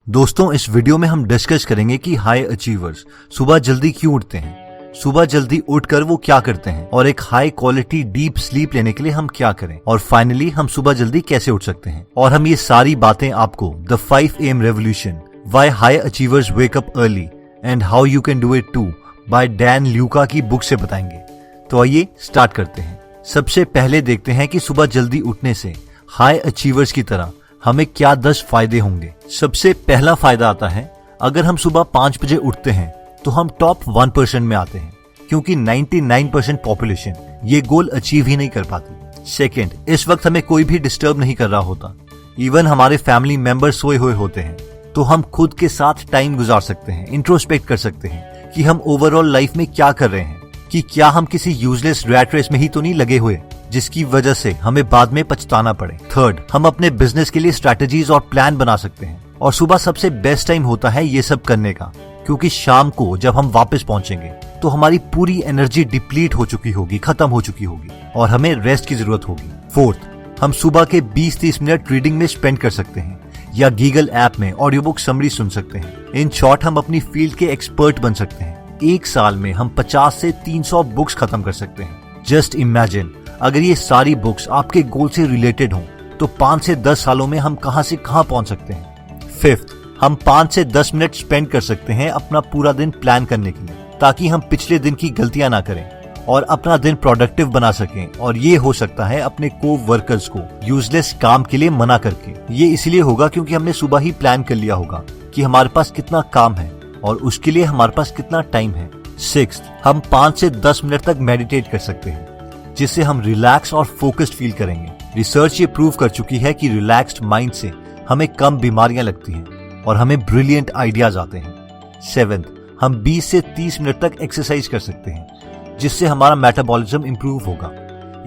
दोस्तों, इस वीडियो में हम डिस्कस करेंगे कि हाई अचीवर्स सुबह जल्दी क्यों उठते हैं, सुबह जल्दी उठकर वो क्या करते हैं और एक हाई क्वालिटी डीप स्लीप लेने के लिए हम क्या करें, और फाइनली हम सुबह जल्दी कैसे उठ सकते हैं। और हम ये सारी बातें आपको the 5 AM revolution, why high achievers wake up early and how you can do it too by Dan Luca की बुक से बताएंगे। तो आइए स्टार्ट करते हैं। सबसे पहले देखते हैं कि सुबह जल्दी उठने से हाई अचीवर्स की तरह हमें क्या 10 फायदे होंगे। सबसे पहला फायदा आता है, अगर हम सुबह 5 बजे उठते हैं तो हम टॉप 1% में आते हैं, क्योंकि 99% पॉपुलेशन ये गोल अचीव ही नहीं कर पाती। सेकेंड, इस वक्त हमें कोई भी डिस्टर्ब नहीं कर रहा होता, इवन हमारे फैमिली मेंबर सोए हुए होते हैं, तो हम खुद के साथ टाइम गुजार सकते हैं, इंट्रोस्पेक्ट कर सकते हैं कि हम ओवरऑल लाइफ में क्या कर रहे हैं, कि क्या हम किसी यूजलेस रैट रेस में ही तो नहीं लगे हुए जिसकी वजह से हमें बाद में पछताना पड़े। थर्ड, हम अपने बिजनेस के लिए स्ट्रैटेजीज और प्लान बना सकते हैं, और सुबह सबसे बेस्ट टाइम होता है ये सब करने का, क्योंकि शाम को जब हम वापस पहुंचेंगे तो हमारी पूरी एनर्जी डिप्लीट हो चुकी होगी, खत्म हो चुकी होगी, और हमें रेस्ट की जरूरत होगी। फोर्थ, हम सुबह के 20-30 मिनट रीडिंग में स्पेंड कर सकते हैं, या गीगल ऐप में ऑडियो बुक समरी सुन सकते हैं। इन शॉर्ट, हम अपनी फील्ड के एक्सपर्ट बन सकते हैं। एक साल में हम 50 से 300 बुक्स खत्म कर सकते हैं। जस्ट इमेजिन, अगर ये सारी बुक्स आपके गोल से रिलेटेड हों तो 5 से 10 सालों में हम कहां से कहां पहुंच सकते हैं। फिफ्थ, हम 5 से 10 मिनट स्पेंड कर सकते हैं अपना पूरा दिन प्लान करने के लिए, ताकि हम पिछले दिन की गलतियां ना करें और अपना दिन प्रोडक्टिव बना सकें। और ये हो सकता है अपने को वर्कर्स को यूजलेस काम के लिए मना करके। ये इसलिए होगा क्योंकि हमने सुबह ही प्लान कर लिया होगा कि हमारे पास कितना काम है और उसके लिए हमारे पास कितना टाइम है। सिक्स्थ, हम 5 से 10 मिनट तक मेडिटेट कर सकते हैं, जिससे हम रिलैक्स और फोकस्ड फील करेंगे। रिसर्च ये प्रूव कर चुकी है कि रिलैक्स्ड माइंड से हमें कम बीमारियां लगती हैं और हमें ब्रिलियंट आइडियाज आते हैं। सेवेंथ, हम 20 से 30 मिनट तक एक्सरसाइज कर सकते हैं, जिससे हमारा मेटाबॉलिज्म इंप्रूव होगा।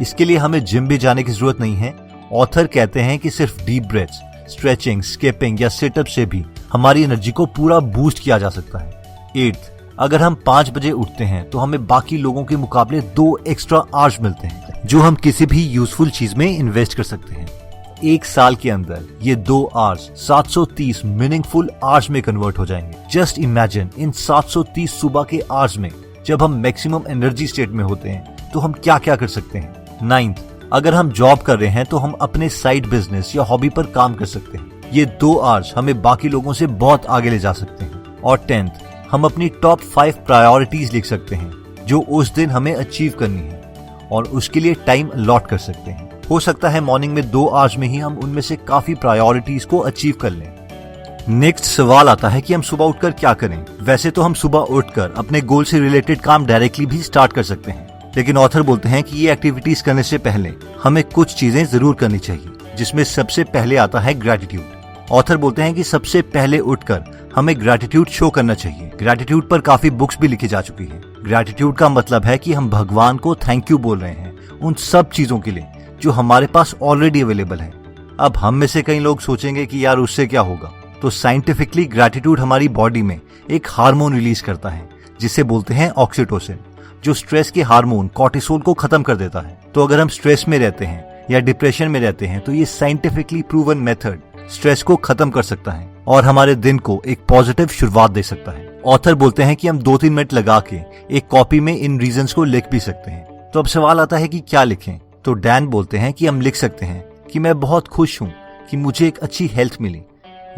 इसके लिए हमें जिम भी जाने की जरूरत नहीं है। ऑथर कहते हैं कि सिर्फ डीप ब्रेथ्स, स्ट्रेचिंग, स्किपिंग या सिटअप से भी हमारी एनर्जी को पूरा बूस्ट किया जा सकता है। एट्थ, अगर हम 5 बजे उठते हैं तो हमें बाकी लोगों के मुकाबले 2 एक्स्ट्रा आवर्स मिलते हैं, जो हम किसी भी यूजफुल चीज में इन्वेस्ट कर सकते हैं। एक साल के अंदर ये 2 आवर्स 730 मीनिंगफुल आवर्स में कन्वर्ट हो जाएंगे। जस्ट इमेजिन, इन 730 सुबह के आवर्स में जब हम मैक्सिमम एनर्जी स्टेट में होते हैं तो हम क्या क्या कर सकते हैं। नाइन्थ, अगर हम जॉब कर रहे हैं तो हम अपने साइड बिजनेस या हॉबी पर काम कर सकते हैं। ये 2 आवर्स हमें बाकी लोगों से बहुत आगे ले जा सकते हैं। और 10th, हम अपनी टॉप 5 प्रायोरिटीज लिख सकते हैं जो उस दिन हमें अचीव करनी है, और उसके लिए टाइम अलॉट कर सकते हैं। हो सकता है मॉर्निंग में 2 आवर्स में ही हम उनमें से काफी प्रायोरिटीज को अचीव कर लें। नेक्स्ट सवाल आता है कि हम सुबह उठकर क्या करें। वैसे तो हम सुबह उठकर अपने गोल से रिलेटेड काम डायरेक्टली भी स्टार्ट कर सकते हैं, लेकिन ऑथर बोलते हैं कि ये एक्टिविटीज करने से पहले हमें कुछ चीजें जरूर करनी चाहिए, जिसमें सबसे पहले आता है ग्रेटिट्यूड। ऑथर बोलते हैं कि सबसे पहले उठकर हमें ग्रेटिट्यूड शो करना चाहिए। ग्रेटिट्यूड पर काफी बुक्स भी लिखी जा चुकी है। ग्रेटिट्यूड का मतलब है कि हम भगवान को थैंक यू बोल रहे हैं उन सब चीजों के लिए जो हमारे पास ऑलरेडी अवेलेबल है। अब हम में से कई लोग सोचेंगे कि यार उससे क्या होगा, तो साइंटिफिकली ग्रेटिट्यूड हमारी बॉडी में एक हार्मोन रिलीज करता है जिसे बोलते हैं ऑक्सीटोसिन, जो स्ट्रेस के हार्मोन कॉर्टिसोल को खत्म कर देता है। तो अगर हम स्ट्रेस में रहते हैं या डिप्रेशन में रहते हैं तो ये साइंटिफिकली प्रूवन मेथड स्ट्रेस को खत्म कर सकता है और हमारे दिन को एक पॉजिटिव शुरुआत दे सकता है। ऑथर बोलते हैं कि हम 2-3 मिनट लगा के एक कॉपी में इन रीजंस को लिख भी सकते हैं। तो अब सवाल आता है कि क्या लिखें। तो डैन बोलते हैं कि हम लिख सकते हैं कि मैं बहुत खुश हूँ कि मुझे एक अच्छी हेल्थ मिली,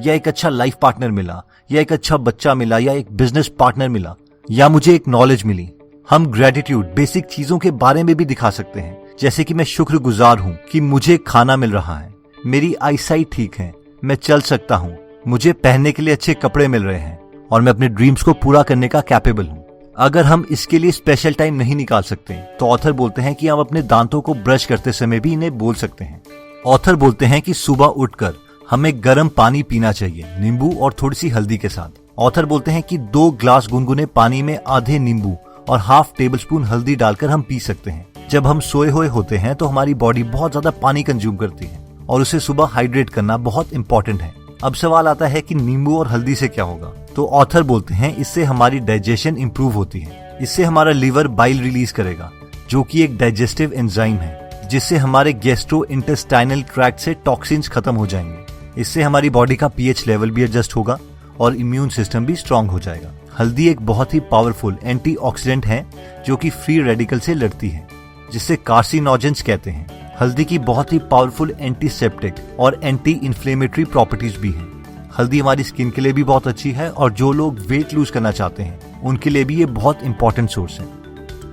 या एक अच्छा लाइफ पार्टनर मिला, या एक अच्छा बच्चा मिला, या एक बिजनेस पार्टनर मिला, या मुझे एक नॉलेज मिली। हम ग्रेटिट्यूड बेसिक चीजों के बारे में भी दिखा सकते हैं, जैसे कि मैं शुक्रगुजार हूँ कि मुझे खाना मिल रहा है, मेरी आईसाइट ठीक है, मैं चल सकता हूँ, मुझे पहनने के लिए अच्छे कपड़े मिल रहे हैं, और मैं अपने ड्रीम्स को पूरा करने का कैपेबल हूँ। अगर हम इसके लिए स्पेशल टाइम नहीं निकाल सकते तो ऑथर बोलते हैं कि हम अपने दांतों को ब्रश करते समय भी इन्हें बोल सकते हैं। ऑथर बोलते हैं कि सुबह उठकर हमें गर्म पानी पीना चाहिए, नींबू और थोड़ी सी हल्दी के साथ। ऑथर बोलते हैं कि 2 ग्लास गुनगुने पानी में आधे नींबू और ½ टेबलस्पून हल्दी डालकर हम पी सकते हैं। जब हम सोए हुए होते हैं तो हमारी बॉडी बहुत ज्यादा पानी कंज्यूम करती है और उसे सुबह हाइड्रेट करना बहुत इंपॉर्टेंट है। अब सवाल आता है कि नींबू और हल्दी से क्या होगा। तो ऑथर बोलते हैं इससे हमारी डाइजेशन इंप्रूव होती है। इससे हमारा लीवर बाइल रिलीज करेगा, जो कि एक डाइजेस्टिव एंजाइम है, जिससे हमारे गैस्ट्रो इंटेस्टाइनल ट्रैक्ट से टॉक्सिन्स खत्म हो जाएंगे। इससे हमारी बॉडी का पीएच लेवल भी एडजस्ट होगा और इम्यून सिस्टम भी स्ट्रांग हो जाएगा। हल्दी एक बहुत ही पावरफुल एंटीऑक्सीडेंट है जो कि फ्री रेडिकल से लड़ती है, जिससे कार्सिनोजेंस कहते हैं। हल्दी की बहुत ही पावरफुल एंटीसेप्टिक और एंटी इन्फ्लेमेटरी प्रॉपर्टीज भी हैं। हल्दी हमारी स्किन के लिए भी बहुत अच्छी है और जो लोग वेट लूज करना चाहते हैं उनके लिए भी ये बहुत इंपॉर्टेंट सोर्स है।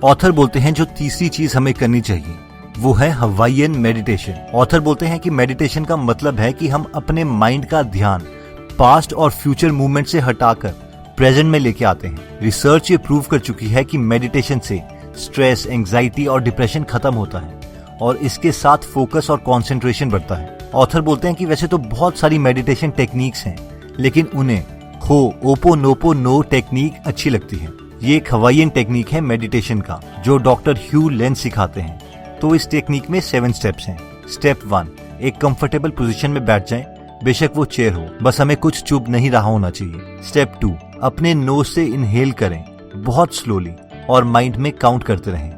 ऑथर बोलते हैं जो तीसरी चीज हमें करनी चाहिए वो है हवाईयन मेडिटेशन। ऑथर बोलते हैं कि मेडिटेशन का मतलब है कि हम अपने माइंड का ध्यान पास्ट और फ्यूचर मूवमेंट से हटाकर प्रेजेंट में लेके आते हैं। रिसर्च ये प्रूव कर चुकी है कि मेडिटेशन से स्ट्रेस, एंजाइटी और डिप्रेशन खत्म होता है और इसके साथ फोकस और कंसंट्रेशन बढ़ता है। ऑथर बोलते हैं कि वैसे तो बहुत सारी मेडिटेशन टेक्निक्स हैं, लेकिन उन्हें होपोनोपोनो टेक्निक अच्छी लगती है। ये एक हवाईयन टेक्निक है मेडिटेशन का जो डॉक्टर ह्यू लेन सिखाते हैं। तो इस टेक्निक में 7 स्टेप्स हैं। स्टेप 1, एक कंफर्टेबल पोजीशन में बैठ जाएं, बेशक वो चेयर हो, बस हमें कुछ चुभ नहीं रहा होना चाहिए। स्टेप 2, अपने नोज से इनहेल करें बहुत स्लोली और माइंड में काउंट करते रहें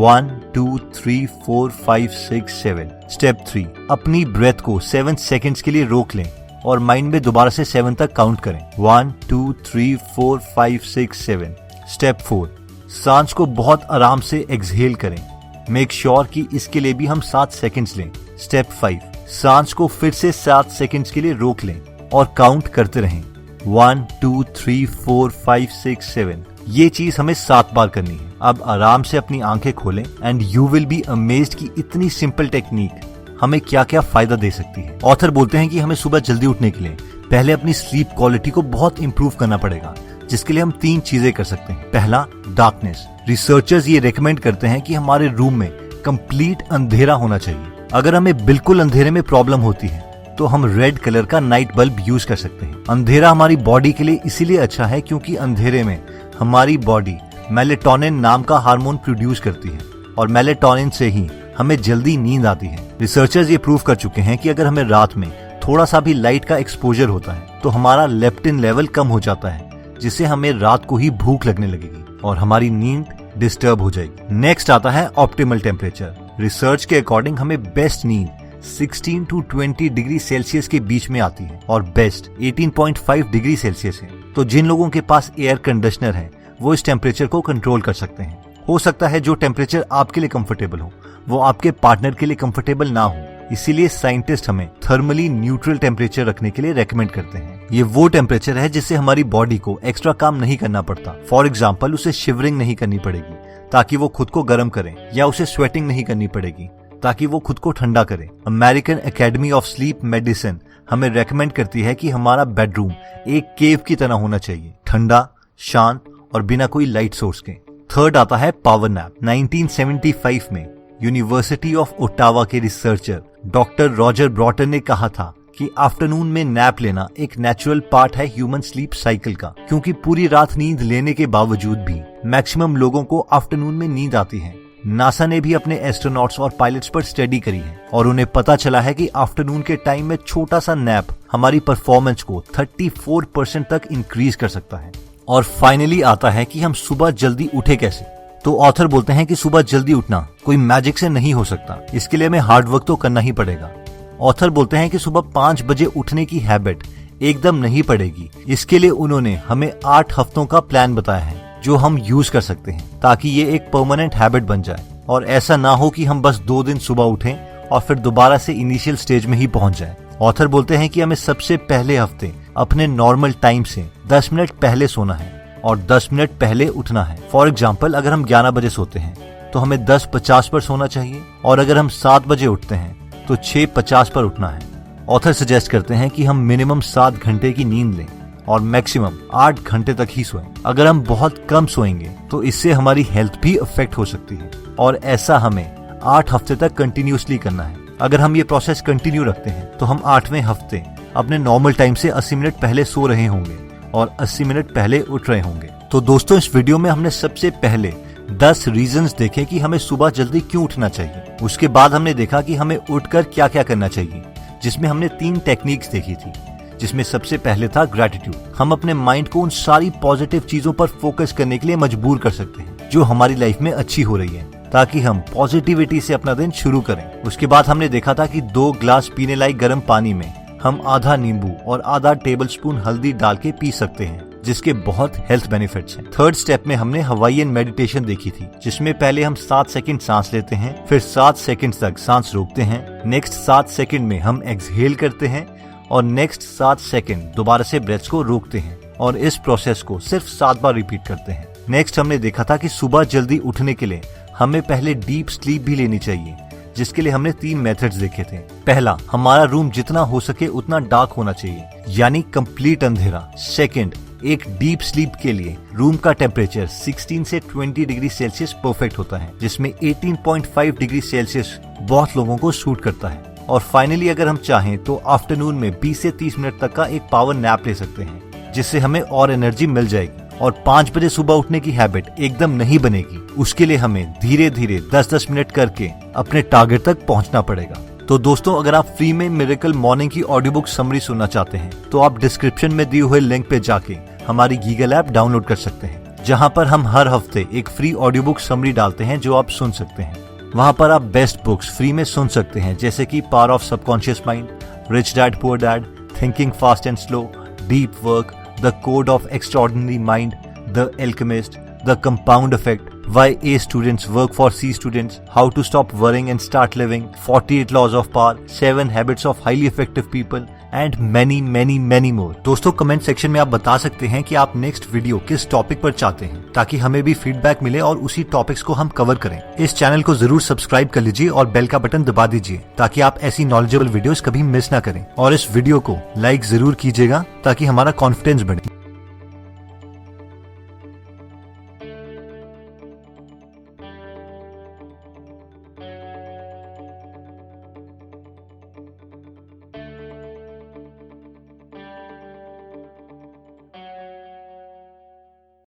1 2 3 4 5 6 7। स्टेप 3, अपनी ब्रेथ को 7 सेकेंड्स के लिए रोक लें और माइंड में दोबारा से 7 तक काउंट करें 1 2 3 4 5 6 7। स्टेप 4, सांस को बहुत आराम से एक्सहेल करें। मेक श्योर कि इसके लिए भी हम 7 सेकेंड्स लें। स्टेप 5, सांस को फिर से 7 सेकेंड्स के लिए रोक लें और काउंट करते रहें 1 2 3 4 5 6 7। ये चीज हमें 7 बार करनी है। अब आराम से अपनी आंखें खोलें and you will be amazed कि इतनी सिंपल टेक्निक हमें क्या क्या फायदा दे सकती है। ऑथर बोलते हैं कि हमें सुबह जल्दी उठने के लिए पहले अपनी स्लीप क्वालिटी को बहुत इंप्रूव करना पड़ेगा, जिसके लिए हम 3 चीजें कर सकते हैं। पहला, डार्कनेस। रिसर्चर्स ये रेकमेंड करते हैं कि हमारे रूम में कंप्लीट अंधेरा होना चाहिए। अगर हमें बिल्कुल अंधेरे में प्रॉब्लम होती है तो हम रेड कलर का नाइट बल्ब यूज कर सकते हैं। अंधेरा हमारी बॉडी के लिए इसीलिए अच्छा है क्योंकि अंधेरे में हमारी बॉडी मेलेटोनिन नाम का हार्मोन प्रोड्यूस करती है और मेलेटोनिन से ही हमें जल्दी नींद आती है। रिसर्चर्स ये प्रूव कर चुके हैं कि अगर हमें रात में थोड़ा सा भी लाइट का एक्सपोजर होता है तो हमारा लेप्टिन लेवल कम हो जाता है, जिससे हमें रात को ही भूख लगने लगेगी और हमारी नींद डिस्टर्ब हो जाएगी। नेक्स्ट आता है ऑप्टिमल टेम्परेचर। रिसर्च के अकॉर्डिंग हमें बेस्ट नींद 16 to 20 डिग्री सेल्सियस के बीच में आती है और बेस्ट 18.5 डिग्री सेल्सियस है। तो जिन लोगों के पास एयर कंडीशनर है वो इस टेम्परेचर को कंट्रोल कर सकते हैं। हो सकता है जो टेम्परेचर आपके लिए कंफर्टेबल हो वो आपके पार्टनर के लिए कंफर्टेबल ना हो, इसीलिए साइंटिस्ट हमें थर्मली न्यूट्रल टेम्परेचर रखने के लिए रेकमेंड करते हैं। ये वो टेम्परेचर है जिससे हमारी बॉडी को एक्स्ट्रा काम नहीं करना पड़ता। फॉर एग्जाम्पल, उसे शिवरिंग नहीं करनी पड़ेगी ताकि वो खुद को गर्म करे, या उसे स्वेटिंग नहीं करनी पड़ेगी ताकि वो खुद को ठंडा करे। American academy of sleep medicine हमें रेकमेंड करती है कि हमारा बेडरूम एक केव की तरह होना चाहिए, ठंडा, शांत और बिना कोई लाइट सोर्स के। थर्ड आता है पावर नैप। 1975 में यूनिवर्सिटी ऑफ ओटावा के रिसर्चर डॉक्टर रॉजर ब्रॉटन ने कहा था कि आफ्टरनून में नैप लेना एक नेचुरल पार्ट है ह्यूमन स्लीप साइकिल का, क्योंकि पूरी रात नींद लेने के बावजूद भी मैक्सिमम लोगों को आफ्टरनून में नींद आती है। नासा ने भी अपने एस्ट्रोनॉट्स और पायलट्स पर स्टडी करी है और उन्हें पता चला है कि आफ्टरनून के टाइम में छोटा सा नैप हमारी परफॉर्मेंस को 34% तक इंक्रीज कर सकता है। और फाइनली आता है कि हम सुबह जल्दी उठे कैसे। तो ऑथर बोलते हैं कि सुबह जल्दी उठना कोई मैजिक से नहीं हो सकता, इसके लिए हमें हार्ड वर्क तो करना ही पड़ेगा। ऑथर बोलते हैं कि सुबह 5 बजे उठने की हैबिट एकदम नहीं पड़ेगी। इसके लिए उन्होंने हमें 8 हफ्तों का प्लान बताया है जो हम यूज कर सकते हैं ताकि ये एक परमानेंट हैबिट बन जाए और ऐसा ना हो कि हम बस 2 दिन सुबह उठें और फिर दोबारा से इनिशियल स्टेज में ही पहुंच जाएं। ऑथर बोलते हैं कि हमें सबसे पहले हफ्ते अपने नॉर्मल टाइम से 10 मिनट पहले सोना है और 10 मिनट पहले उठना है। फॉर एग्जाम्पल, अगर हम 11 बजे सोते हैं तो हमें 10:50 पर सोना चाहिए और अगर हम 7 बजे उठते हैं तो 6:50 पर उठना है। ऑथर सजेस्ट करते हैं कि हम मिनिमम 7 घंटे की नींद लें और मैक्सिमम 8 घंटे तक ही सोएं। अगर हम बहुत कम सोएंगे तो इससे हमारी हेल्थ भी अफेक्ट हो सकती है और ऐसा हमें 8 हफ्ते तक कंटिन्यूसली करना है। अगर हम ये प्रोसेस कंटिन्यू रखते हैं तो हम 8वें हफ्ते अपने नॉर्मल टाइम से 80 मिनट पहले सो रहे होंगे और 80 मिनट पहले उठ रहे होंगे। तो दोस्तों, इस वीडियो में हमने सबसे पहले 10 रीजंस देखे कि हमें सुबह जल्दी क्यों उठना चाहिए। उसके बाद हमने देखा कि हमें उठकर क्या क्या करना चाहिए, जिसमें हमने 3 टेक्निक्स देखी थी, जिसमें सबसे पहले था ग्रेटिट्यूड। हम अपने माइंड को उन सारी पॉजिटिव चीजों पर फोकस करने के लिए मजबूर कर सकते हैं जो हमारी लाइफ में अच्छी हो रही है, ताकि हम पॉजिटिविटी से अपना दिन शुरू करें। उसके बाद हमने देखा था कि 2 ग्लास पीने लायक गर्म पानी में हम आधा नींबू और आधा टेबलस्पून हल्दी डाल के पी सकते हैं, जिसके बहुत हेल्थ बेनिफिट्स हैं। थर्ड स्टेप में हमने हवाईयन मेडिटेशन देखी थी, जिसमें पहले हम 7 सेकंड सांस लेते हैं, फिर 7 सेकंड तक सांस रोकते हैं, नेक्स्ट 7 सेकंड में हम एक्सहेल करते हैं और नेक्स्ट 7 सेकंड दोबारा से ब्रेथ को रोकते हैं और इस प्रोसेस को सिर्फ 7 बार रिपीट करते हैं। नेक्स्ट हमने देखा था कि सुबह जल्दी उठने के लिए हमें पहले डीप स्लीप भी लेनी चाहिए, जिसके लिए हमने 3 मेथड्स देखे थे। पहला, हमारा रूम जितना हो सके उतना डार्क होना चाहिए, यानी कंप्लीट अंधेरा। सेकंड, एक डीप स्लीप के लिए रूम का टेम्परेचर 16 से 20 डिग्री सेल्सियस परफेक्ट होता है, जिसमें 18.5 डिग्री सेल्सियस बहुत लोगों को सूट करता है। और फाइनली अगर हम चाहें तो आफ्टरनून में 20 से 30 मिनट तक का एक पावर नैप ले सकते हैं, जिससे हमें और एनर्जी मिल जाएगी। और 5 बजे सुबह उठने की हैबिट एकदम नहीं बनेगी, उसके लिए हमें धीरे धीरे 10-10 मिनट करके अपने टारगेट तक पहुंचना पड़ेगा। तो दोस्तों, अगर आप फ्री में मिरेकल मॉर्निंग की ऑडियो बुक समरी सुनना चाहते हैं तो आप डिस्क्रिप्शन में दिए हुए लिंक पे जाके हमारी गीगल ऐप डाउनलोड कर सकते हैं, जहां पर हम हर हफ्ते एक फ्री ऑडियो बुक समरी डालते हैं जो आप सुन सकते हैं। वहां पर आप बेस्ट बुक्स फ्री में सुन सकते हैं, जैसे कि power of subconscious mind, rich dad poor dad, thinking fast and slow, deep work, the code of extraordinary mind, the alchemist, the compound effect, Why A students work for C students, How to stop worrying and start living, 48 laws of power, 7 habits of highly effective people and many more। दोस्तों, comment section में आप बता सकते हैं कि आप next video किस topic पर चाहते हैं, ताकि हमें भी फीडबैक मिले और उसी टॉपिक्स को हम कवर करें। इस चैनल को जरूर सब्सक्राइब कर लीजिए और बेल का बटन दबा दीजिए, ताकि आप ऐसी नॉलेजेबल वीडियोस कभी मिस ना करें। और इस वीडियो को लाइक जरूर कीजिएगा, ताकि हमारा कॉन्फिडेंस बढ़े।